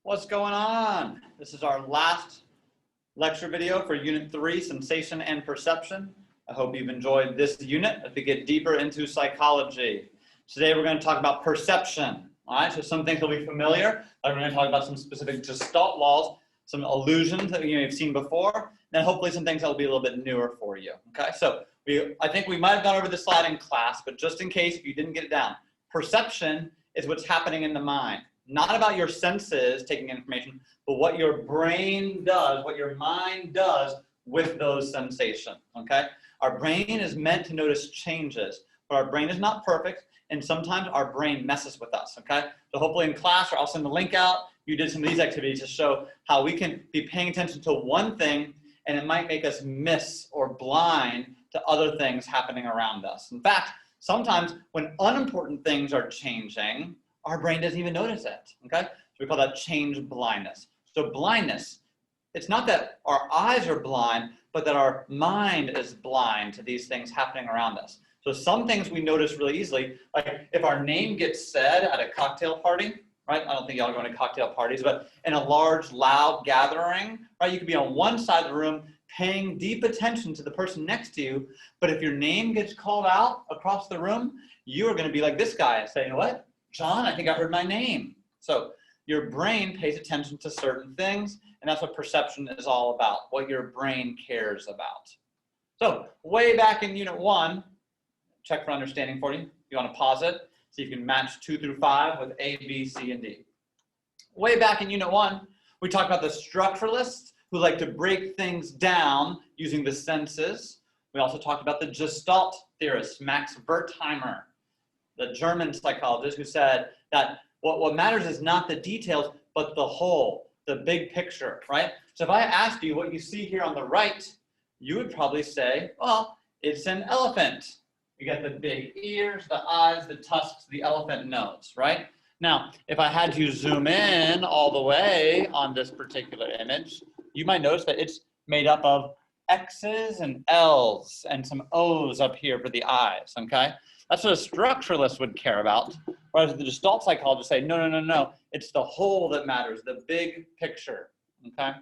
What's going on? This is our last lecture video for Unit 3, Sensation and Perception. I hope you've enjoyed this unit as we get deeper into psychology. Today we're going to talk about perception. All right, so some things will be familiar. Like we're going to talk about some specific Gestalt laws, some illusions that you may have seen before, then hopefully some things that will be a little bit newer for you. Okay, so I think we might have gone over this slide in class, but just in case if you didn't get it down, perception is what's happening in the mind. Not about your senses taking information, but what your brain does, what your mind does with those sensations, okay? Our brain is meant to notice changes, but our brain is not perfect, and sometimes our brain messes with us, okay? So hopefully in class, or I'll send the link out, you did some of these activities to show how we can be paying attention to one thing, and it might make us miss or blind to other things happening around us. In fact, sometimes when unimportant things are changing, our brain doesn't even notice it, okay? So we call that change blindness. So blindness, it's not that our eyes are blind, but that our mind is blind to these things happening around us. So some things we notice really easily, like if our name gets said at a cocktail party, right? I don't think y'all go to cocktail parties, but in a large, loud gathering, right? You could be on one side of the room paying deep attention to the person next to you, but if your name gets called out across the room, you are gonna be like this guy and say, you know what? John, I think I heard my name. So your brain pays attention to certain things, and that's what perception is all about, what your brain cares about. So way back in Unit 1, check for understanding for you. You want to pause it, so you can match 2 through 5 with A, B, C, and D. Way back in Unit 1, we talked about the structuralists who like to break things down using the senses. We also talked about the Gestalt theorist, Max Wertheimer, the German psychologist, who said that what matters is not the details, but the whole, the big picture, right? So if I asked you what you see here on the right, you would probably say, well, it's an elephant. You got the big ears, the eyes, the tusks, the elephant nose, right? Now, if I had you zoom in all the way on this particular image, you might notice that it's made up of X's and L's and some O's up here for the eyes, okay? That's what a structuralist would care about, whereas the Gestalt psychologists say, no, no, no, no, it's the whole that matters, the big picture, okay?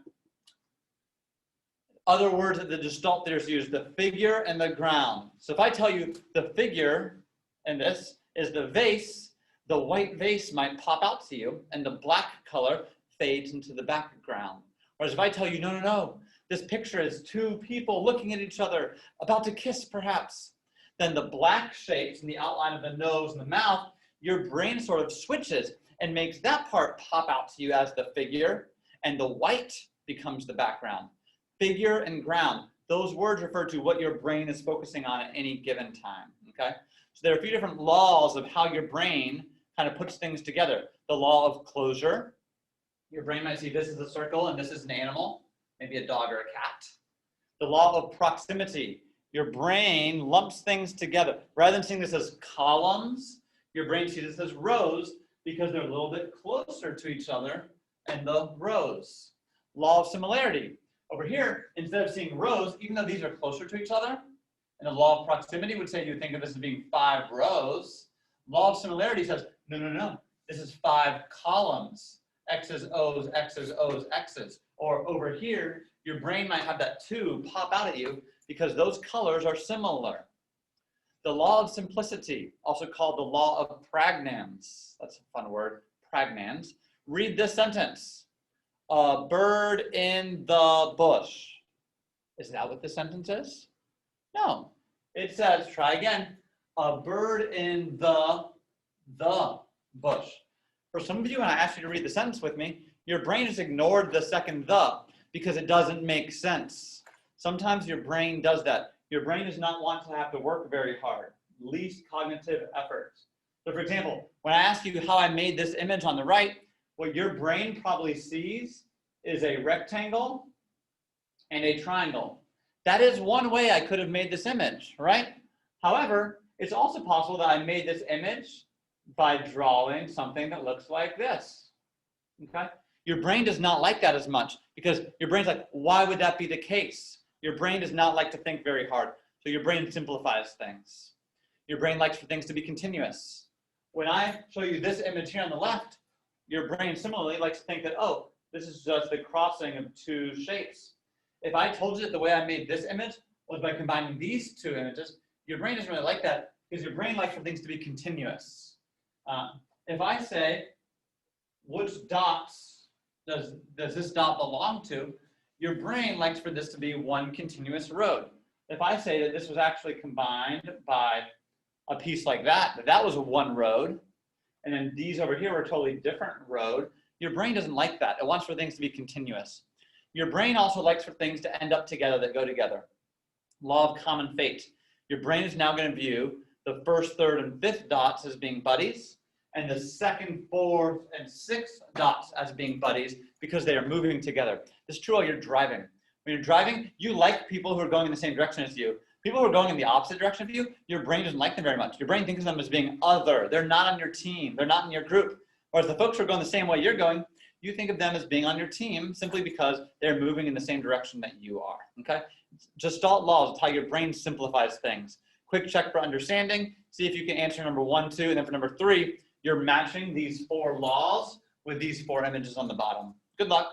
Other words that the Gestalt theorists use, the figure and the ground. So if I tell you the figure in this is the vase, the white vase might pop out to you, and the black color fades into the background. Whereas if I tell you, no, no, no, this picture is two people looking at each other, about to kiss perhaps, then the black shapes in the outline of the nose and the mouth, your brain sort of switches and makes that part pop out to you as the figure, and the white becomes the background. Figure and ground, those words refer to what your brain is focusing on at any given time, okay? So there are a few different laws of how your brain kind of puts things together. The law of closure, your brain might see this is a circle and this is an animal, maybe a dog or a cat. The law of proximity, your brain lumps things together. Rather than seeing this as columns, your brain sees this as rows because they're a little bit closer to each other in the rows. Law of similarity. Over here, instead of seeing rows, even though these are closer to each other, and the law of proximity would say you think of this as being 5 rows, law of similarity says, no, no, no, this is 5 columns. X's, O's, X's, O's, X's. Or over here, your brain might have that 2 pop out at you because those colors are similar. The law of simplicity, also called the law of pragnans. That's a fun word, pragnans. Read this sentence. A bird in the bush. Is that what the sentence is? No. It says, try again, a bird in the bush. For some of you, when I asked you to read the sentence with me, your brain just ignored the second the because it doesn't make sense. Sometimes your brain does that. Your brain does not want to have to work very hard. Least cognitive effort. So for example, when I ask you how I made this image on the right, what your brain probably sees is a rectangle and a triangle. That is one way I could have made this image, right? However, it's also possible that I made this image by drawing something that looks like this, okay? Your brain does not like that as much because your brain's like, why would that be the case? Your brain does not like to think very hard, so your brain simplifies things. Your brain likes for things to be continuous. When I show you this image here on the left, your brain similarly likes to think that, oh, this is just the crossing of two shapes. If I told you that the way I made this image was by combining these two images, your brain doesn't really like that because your brain likes for things to be continuous. If I say, which dots does this dot belong to, your brain likes for this to be one continuous road. If I say that this was actually combined by a piece like that, that was a one road, and then these over here were a totally different road, your brain doesn't like that. It wants for things to be continuous. Your brain also likes for things to end up together, that go together. Law of common fate. Your brain is now going to view the first, third, and fifth dots as being buddies, and the second, fourth, and sixth dots as being buddies because they are moving together. This is true while you're driving. When you're driving, you like people who are going in the same direction as you. People who are going in the opposite direction of you, your brain doesn't like them very much. Your brain thinks of them as being other. They're not on your team. They're not in your group. Whereas the folks who are going the same way you're going, you think of them as being on your team simply because they're moving in the same direction that you are, okay? Gestalt laws, it's how your brain simplifies things. Quick check for understanding. See if you can answer number 1, 2, and then for number 3, you're matching these 4 laws with these 4 images on the bottom. Good luck.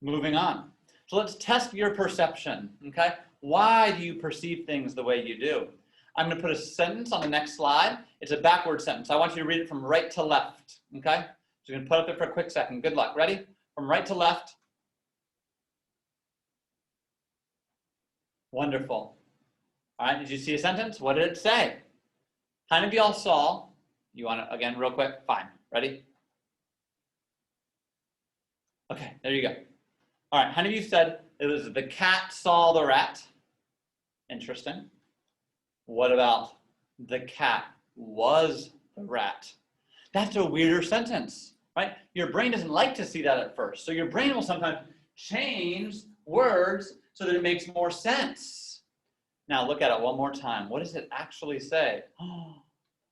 Moving on. So let's test your perception, okay? Why do you perceive things the way you do? I'm going to put a sentence on the next slide. It's a backward sentence. I want you to read it from right to left, okay? So you're going to put it up there for a quick second. Good luck. Ready? From right to left. Wonderful. All right, did you see a sentence? What did it say? How many of y'all saw? You want to, again, real quick? Fine. Ready? Okay, there you go. All right, how many of you said it was the cat saw the rat? Interesting. What about the cat was the rat? That's a weirder sentence, right? Your brain doesn't like to see that at first. So your brain will sometimes change words so that it makes more sense. Now look at it one more time. What does it actually say?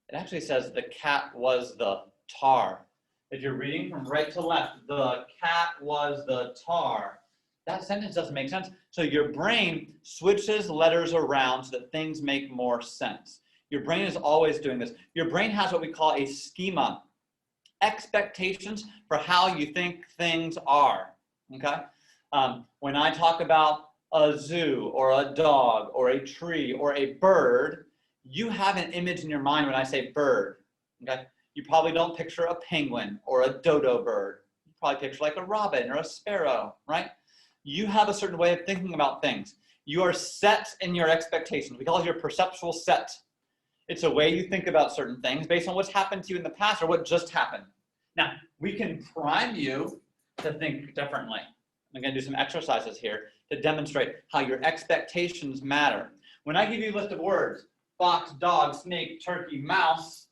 It actually says the cat was the tar. If you're reading from right to left, the cat was the tar. That sentence doesn't make sense. So your brain switches letters around so that things make more sense. Your brain is always doing this. Your brain has what we call a schema, expectations for how you think things are, okay? When I talk about a zoo or a dog or a tree or a bird, you have an image in your mind when I say bird, okay? You probably don't picture a penguin or a dodo bird. You probably picture like a robin or a sparrow, right? You have a certain way of thinking about things. You are set in your expectations. We call it your perceptual set. It's a way you think about certain things based on what's happened to you in the past or what just happened. Now, we can prime you to think differently. I'm going to do some exercises here to demonstrate how your expectations matter. When I give you a list of words, fox, dog, snake, turkey, mouse,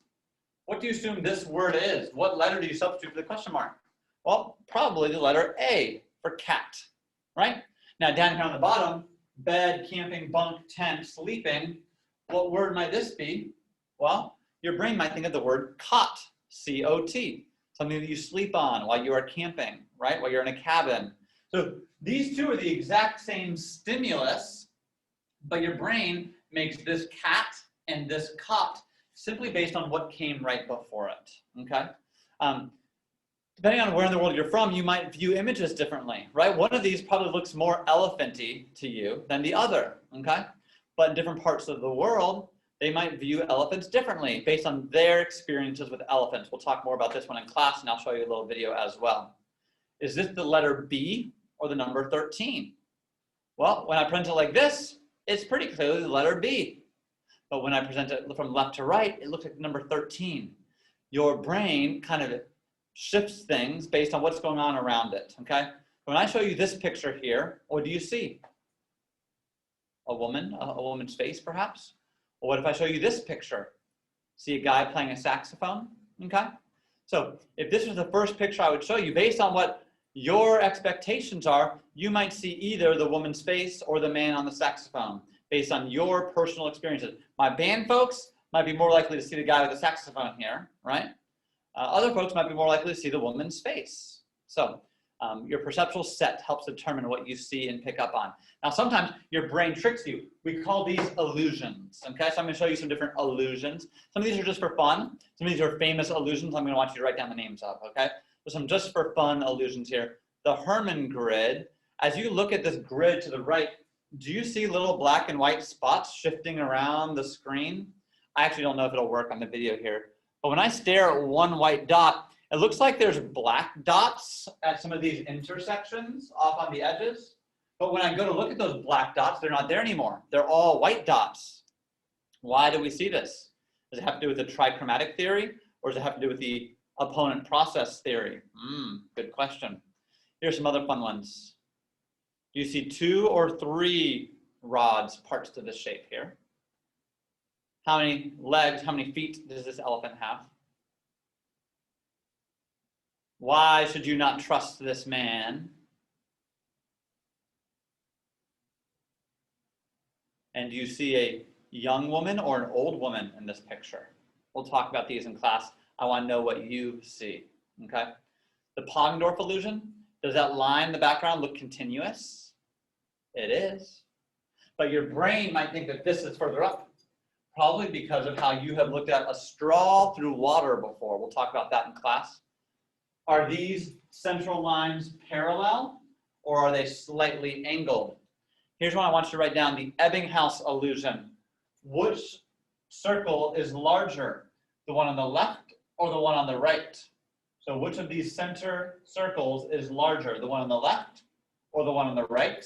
what do you assume this word is? What letter do you substitute for the question mark? Well, probably the letter A for cat, right? Now down here on the bottom, bed, camping, bunk, tent, sleeping, what word might this be? Well, your brain might think of the word cot, C-O-T, something that you sleep on while you are camping, right? While you're in a cabin. So these two are the exact same stimulus, but your brain makes this cat and this cot simply based on what came right before it, okay? Depending on where in the world you're from, you might view images differently, right? One of these probably looks more elephant-y to you than the other, okay? But in different parts of the world, they might view elephants differently based on their experiences with elephants. We'll talk more about this one in class, and I'll show you a little video as well. Is this the letter B or the number 13? Well, when I present it like this, it's pretty clearly the letter B. But when I present it from left to right, it looks like number 13. Your brain kind of shifts things based on what's going on around it, okay? When I show you this picture here, what do you see? A woman, a woman's face perhaps? Or what if I show you this picture? See a guy playing a saxophone, okay? So if this was the first picture I would show you, based on what your expectations are, you might see either the woman's face or the man on the saxophone based on your personal experiences. My band folks might be more likely to see the guy with the saxophone here, right? Other folks might be more likely to see the woman's face. So Your perceptual set helps determine what you see and pick up on. Now, sometimes your brain tricks you. We call these illusions, okay? So I'm gonna show you some different illusions. Some of these are just for fun. Some of these are famous illusions I'm gonna want you to write down the names of, okay? So some just for fun illusions here. The Herman grid, as you look at this grid to the right, do you see little black and white spots shifting around the screen? I actually don't know if it'll work on the video here, but when I stare at one white dot, it looks like there's black dots at some of these intersections off on the edges. But when I go to look at those black dots, they're not there anymore. They're all white dots. Why do we see this? Does it have to do with the trichromatic theory, or does it have to do with the opponent process theory? Good question. Here's some other fun ones. Do you see 2 or 3 rods, parts to this shape here? How many legs, how many feet does this elephant have? Why should you not trust this man? And do you see a young woman or an old woman in this picture? We'll talk about these in class. I want to know what you see, okay? The Poggendorf illusion, does that line in the background look continuous? It is. But your brain might think that this is further up, probably because of how you have looked at a straw through water before. We'll talk about that in class. Are these central lines parallel, or are they slightly angled? Here's what I want you to write down, the Ebbinghaus illusion. Which circle is larger, the one on the left or the one on the right? So which of these center circles is larger, the one on the left or the one on the right?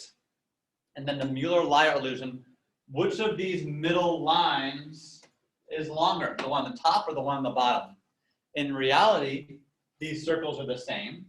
And then the Mueller-Lyer illusion, which of these middle lines is longer, the one on the top or the one on the bottom? In reality, these circles are the same.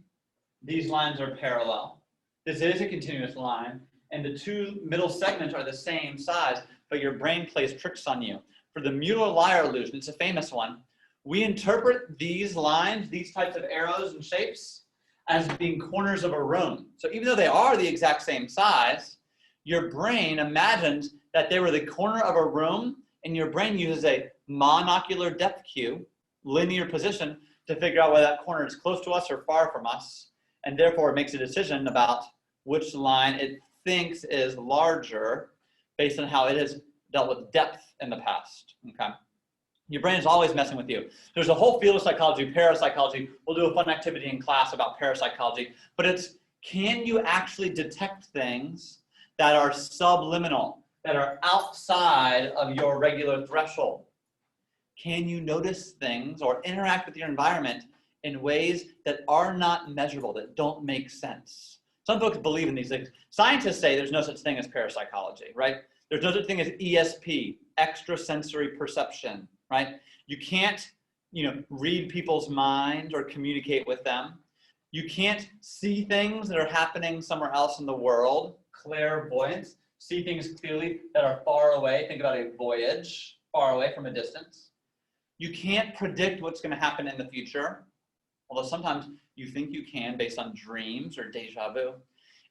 These lines are parallel. This is a continuous line, and the 2 middle segments are the same size, but your brain plays tricks on you. For the Mueller-Lyer illusion, it's a famous one, we interpret these lines, these types of arrows and shapes, as being corners of a room. So even though they are the exact same size, your brain imagines that they were the corner of a room, and your brain uses a monocular depth cue, linear position, to figure out whether that corner is close to us or far from us, and therefore it makes a decision about which line it thinks is larger based on how it has dealt with depth in the past, okay? Your brain is always messing with you. There's a whole field of psychology, parapsychology. We'll do a fun activity in class about parapsychology, but it's, can you actually detect things that are subliminal, that are outside of your regular threshold? Can you notice things or interact with your environment in ways that are not measurable, that don't make sense? Some folks believe in these things. Scientists say there's no such thing as parapsychology, right? There's no such thing as ESP, extrasensory perception, right? You can't, read people's minds or communicate with them. You can't see things that are happening somewhere else in the world, clairvoyance, see things clearly that are far away. Think about a voyage, far away from a distance. You can't predict what's going to happen in the future, although sometimes you think you can based on dreams or deja vu.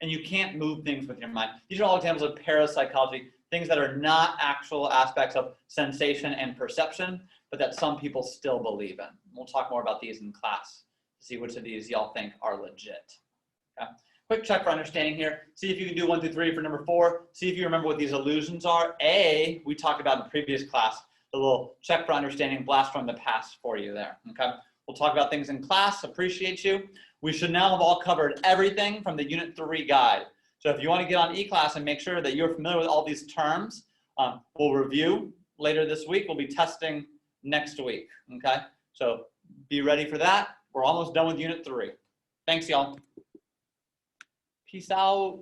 And you can't move things with your mind. These are all examples of parapsychology, things that are not actual aspects of sensation and perception, but that some people still believe in. We'll talk more about these in class to see which of these y'all think are legit. Okay. Quick check for understanding here. See if you can do 1 through 3 for number 4. See if you remember what these illusions are. A, we talked about in the previous class, the little check for understanding, blast from the past for you there. Okay. We'll talk about things in class. Appreciate you. We should now have all covered everything from the Unit 3 guide. So if you want to get on eClass and make sure that you're familiar with all these terms, we'll review later this week. We'll be testing next week. Okay. So be ready for that. We're almost done with Unit 3. Thanks, y'all. Peace out.